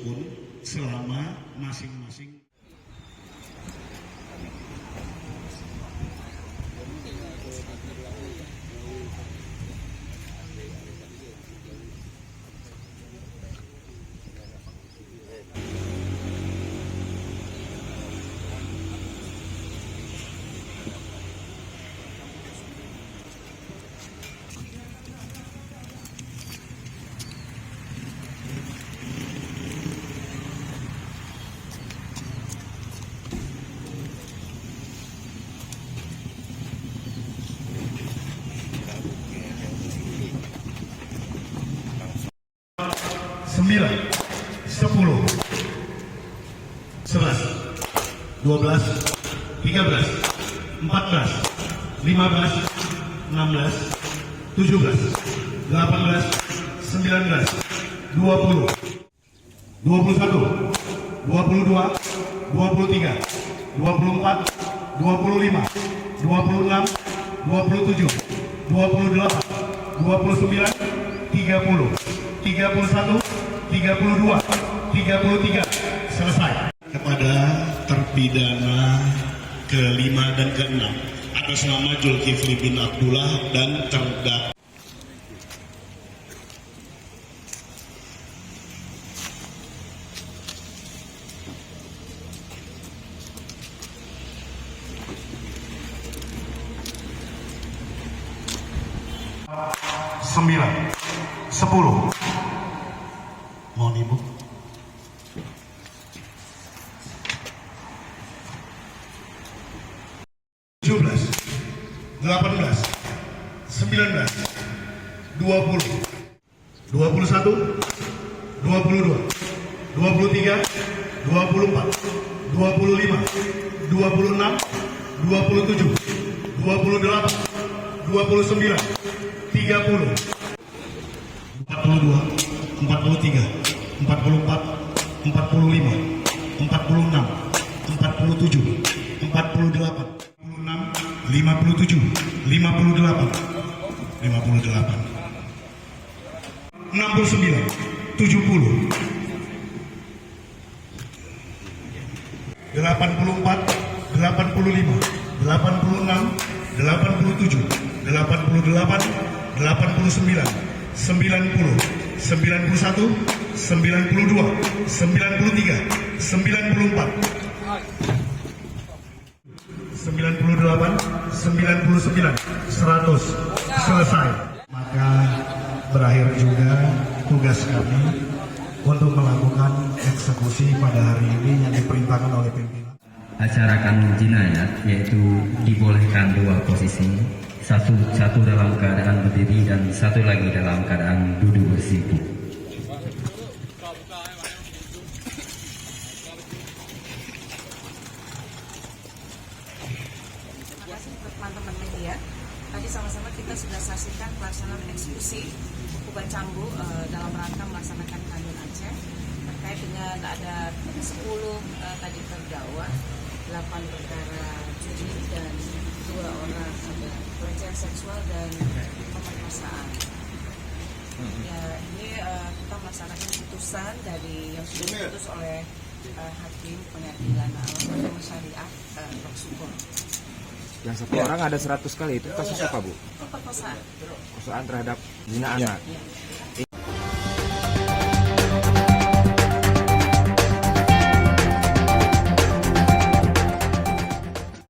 pun selama masing-masing sembilan, 10, 11, 12, 13, 14, 15, 16, 17, 18, 19, 20, 21, 22, 23, 24, 25, 26, 27, 28, 29, 30, 31, 32, 33, selesai. Kepada terpidana ke-5 dan ke-6 atas nama Zulkifli bin Abdullah dan terdakwa sembilan, 10. Mohon Ibu. 17, 18, 19, 20, 21, 22, 23, 24, 25, 26, 27, 28, 29, 30, 42, 43, 44, 45, 46, 47, 48, 57, 58, 58, 69, 70, 84, 85, 86, 87, 88, 89, 90, 91, 92, 93, 94, 98, 99, 100, selesai. Maka berakhir juga tugas kami untuk melakukan eksekusi pada hari ini yang diperintahkan oleh pimpinan. Acara kanun jinayat yaitu dibolehkan dua posisi, satu dalam keadaan berdiri dan satu lagi dalam keadaan duduk bersih. Teman-teman media, tadi sama-sama kita sudah saksikan pelaksanaan eksekusi Kuban Cambu dalam rangka melaksanakan kanun Aceh terkait dengan ada 10 tadi terdakwa, 8 perkara judi dan 2 orang ada pelecehan seksual dan pemerkosaan. Ya, ini kita melaksanakan putusan dari yang sudah diputus oleh Hakim Pengadilan Al-Hukum Syariah Lok Sukun. Yang satu orang ada 100 kali, itu kasus apa Bu? Pemerkosaan. Perkosaan terhadap zina anak.